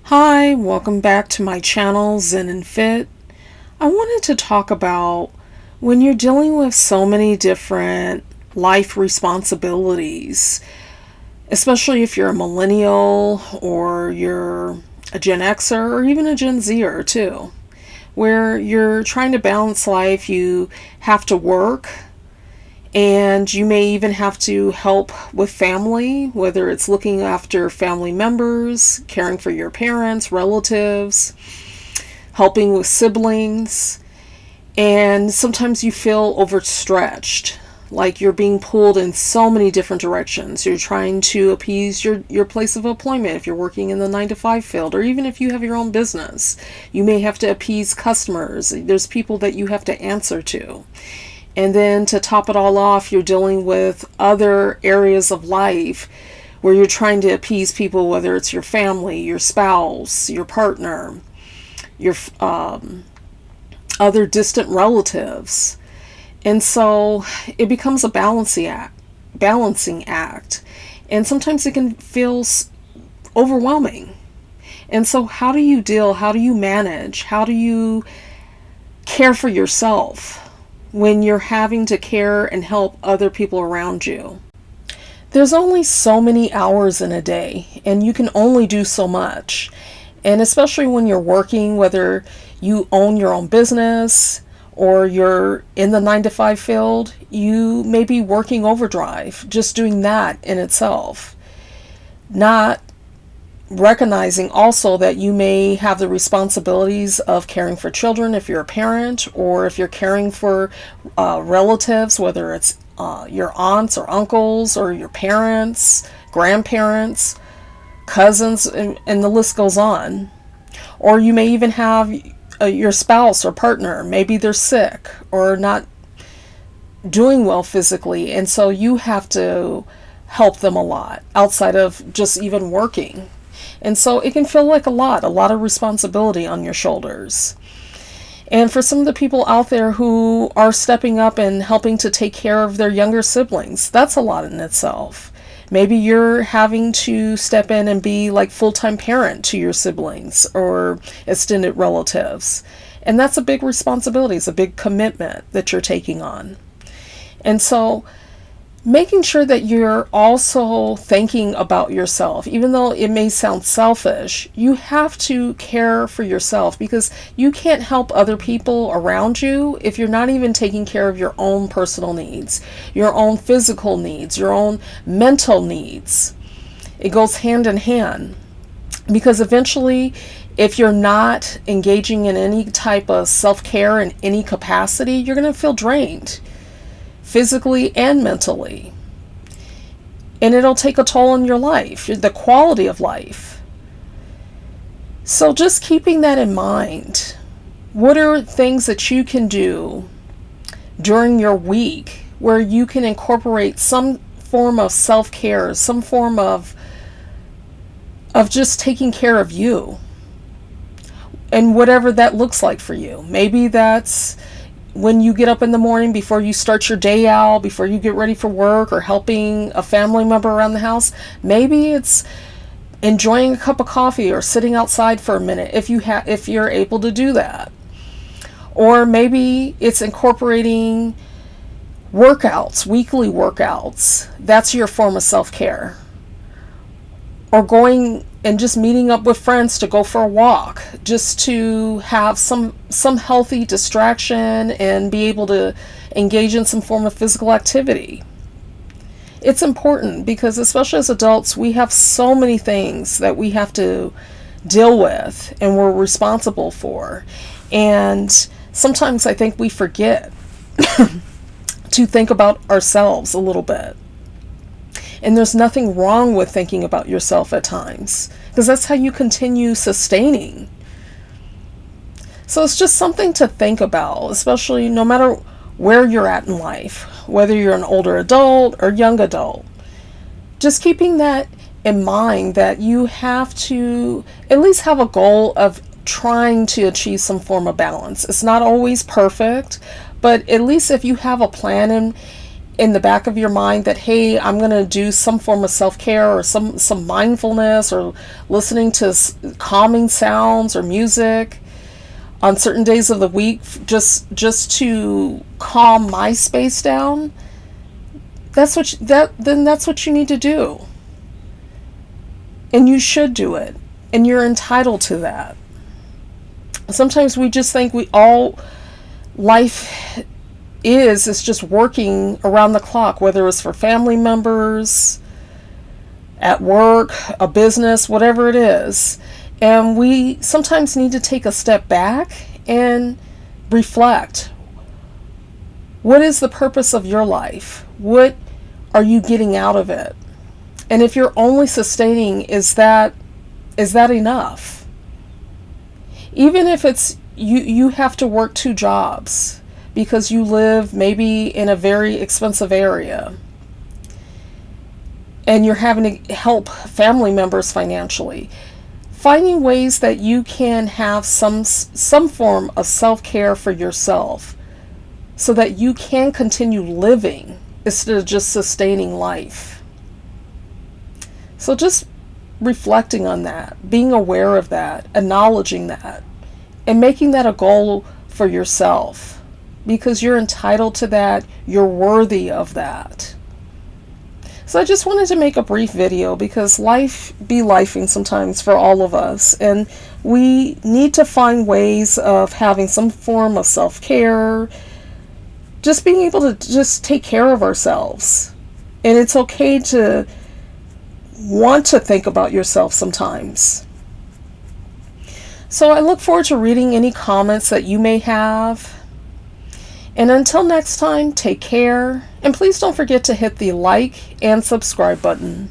Hi, welcome back to my channel, Zen and Fit. I wanted to talk about when you're dealing with so many different life responsibilities, especially if you're a millennial or you're a Gen Xer or even a Gen Zer too, where you're trying to balance life. You have to work, and you may even have to help with family, whether it's looking after family members, caring for your parents, relatives, helping with siblings. And sometimes you feel overstretched, like you're being pulled in so many different directions. You're trying to appease your place of employment if you're working in the 9 to 5 field, or even if you have your own business. You may have to appease customers. There's people that you have to answer to. And then to top it all off, you're dealing with other areas of life where you're trying to appease people, whether it's your family, your spouse, your partner, your other distant relatives. And so it becomes a balancing act. And sometimes it can feel overwhelming. And so how do you deal? How do you manage? How do you care for yourself when you're having to care and help other people around you? There's only so many hours in a day, and you can only do so much. And especially when you're working, whether you own your own business or you're in the 9 to 5 field, you may be working overdrive, just doing that in itself. Not recognizing also that you may have the responsibilities of caring for children if you're a parent, or if you're caring for relatives, whether it's your aunts or uncles or your parents, grandparents, cousins, and the list goes on. Or you may even have your spouse or partner, maybe they're sick or not doing well physically, and so you have to help them a lot outside of just even working. And so it can feel like a lot of responsibility on your shoulders. And for some of the people out there who are stepping up and helping to take care of their younger siblings, that's a lot in itself. Maybe you're having to step in and be like full-time parent to your siblings or extended relatives. And that's a big responsibility. It's a big commitment that you're taking on. And so making sure that you're also thinking about yourself, even though it may sound selfish, you have to care for yourself, because you can't help other people around you if you're not even taking care of your own personal needs, your own physical needs, your own mental needs. It goes hand in hand, because eventually, if you're not engaging in any type of self-care in any capacity, you're going to feel drained, physically and mentally. And it'll take a toll on your life, the quality of life. So just keeping that in mind, what are things that you can do during your week where you can incorporate some form of self-care, some form of just taking care of you, and whatever that looks like for you. Maybe that's when you get up in the morning before you start your day out, before you get ready for work, or helping a family member around the house. Maybe it's enjoying a cup of coffee or sitting outside for a minute if you're able to do that. Or maybe it's incorporating workouts, weekly workouts. That's your form of self-care. Or going and just meeting up with friends to go for a walk, just to have some healthy distraction and be able to engage in some form of physical activity. It's important, because especially as adults, we have so many things that we have to deal with and we're responsible for. And sometimes I think we forget to think about ourselves a little bit. And there's nothing wrong with thinking about yourself at times, because that's how you continue sustaining. So it's just something to think about, especially no matter where you're at in life, whether you're an older adult or young adult. Just keeping that in mind, that you have to at least have a goal of trying to achieve some form of balance. It's not always perfect, but at least if you have a plan in the back of your mind that, hey, I'm going to do some form of self-care or some mindfulness or listening to calming sounds or music on certain days of the week just to calm my space down, that's what you need to do. And you should do it. And you're entitled to that. Sometimes we just think life is just working around the clock, whether it's for family members, at work, a business, whatever it is. And we sometimes need to take a step back and reflect. What is the purpose of your life? What are you getting out of it? And if you're only sustaining, is that enough? Even if it's you have to work 2 jobs because you live maybe in a very expensive area and you're having to help family members financially, finding ways that you can have some form of self-care for yourself so that you can continue living instead of just sustaining life. So just reflecting on that, being aware of that, acknowledging that, and making that a goal for yourself, because you're entitled to that, you're worthy of that. So I just wanted to make a brief video because life be lifing sometimes for all of us, and we need to find ways of having some form of self-care, just being able to just take care of ourselves. And it's okay to want to think about yourself sometimes. So I look forward to reading any comments that you may have. And until next time, take care. And please don't forget to hit the like and subscribe button.